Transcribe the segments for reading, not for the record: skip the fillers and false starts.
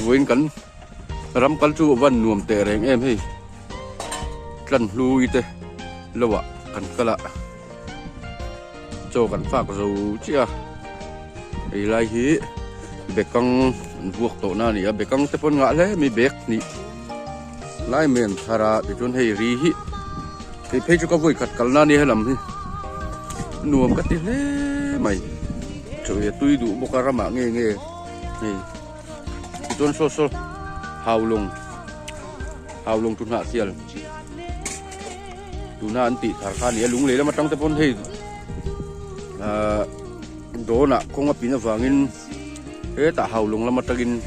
Với cắn rắm cắn chú văn nuông tệ rèn em hay lần lui tê lâu ạ cắn cả lạ cho cắn phạc rồi chứ à ấy lại hí bê căng vuộc tổ na nè bê căng tép ngã lẽ mi bẹc nè lại miền thara bị chôn hay ri hí thì thấy cho có vui cắt cắn na nè hay làm hí nuông cắt đi lẽ mày trời tôi đủ bốc ra mà nghe nghe này chôn sôi sôi hào lùng tụt hạ xiên tụt na anh tị thar khan này lúng lấy là mà trong tép hay đó nè không có pin vàng thế ta hào lùng là mà tragin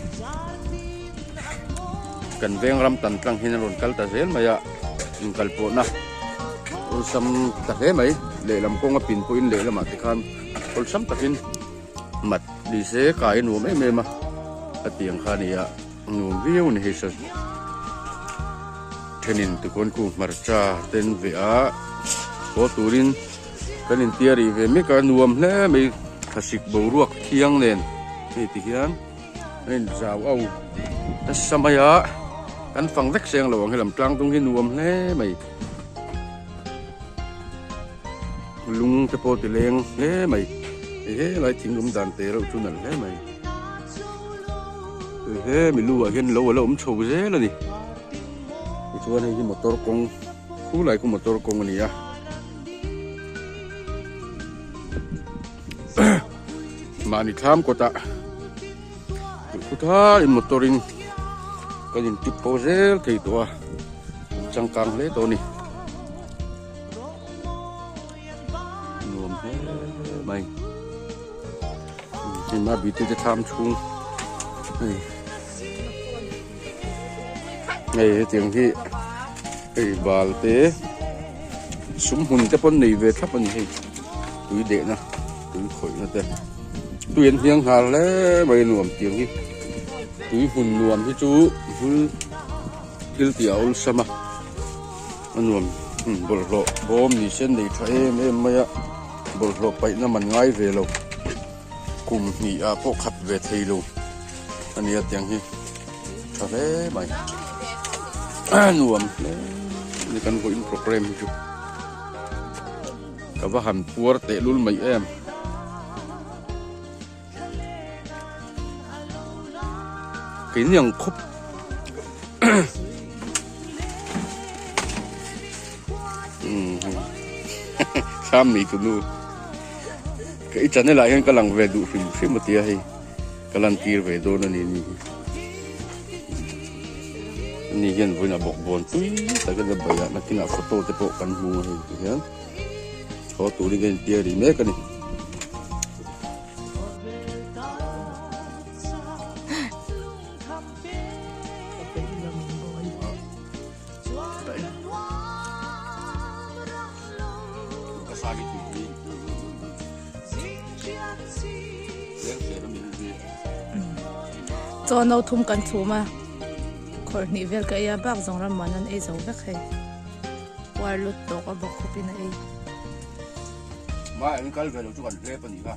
cần veng ram tan tlang hin ron kal ta zel maya in kal po na sam ta he mai le lam ko nga pin po in le lam ati khan ol sam takin mat di se kai nu me me ma atiang khan ya nu viu ni hesa thenin tu kon ku marcha ten ve a ko turin kanin tiari ve me ka nuam hle me khasik bo ruak thiang len thì hiền nên rào âu ta samaya anh phăng vách sen là hay làm trang tung cái nuông thế mày lung cái po thì lên thế mày thế lại tiếng lúng đàn tê đâu chú nè thế mày thế mình lưu ở hiên lâu ở lâu ấm sầu dễ là gì chú anh cái motor công khu lại có motor công này à mà đi tham của ta Kutha in motorin kanin tip pose kay to changkang le to ni nuam he mai in ma bi te tham chung này tiếng hi cái bal te sum hun te pon nei ve thap an hi tui de na tui khoi na te tuyên hiang hà lẽ bay nuông tiếng hi túi hùn nuông hi chú hùn kêu tiểu sama nuông bol lo bom ni sen nei tha em maya bol lo pai na man ngai ve lo kum ni a po khat ve thei lo ania tiếng hi tha lẽ mai nuông ni kan ko in program hi chú ka ba han puar te lul mai em cái nhằng khúc sam mì tụi nu cái chân này lại hơn cái lằng về đủ phim một tia hay cái lằng kia về đâu nó nì hiện với là bọc bồn túi tại cái này bây nó khi nào photo thì bộ căn mua hay thì hết có túi đi cái tia đi mấy cái này cho nấu thum cần thú mà khỏi nị về cái ya bác giống làm món ăn ấy giống vắt hay qua lụt tổ có bọc copy này mai anh coi về đâu chú còn lép gì cả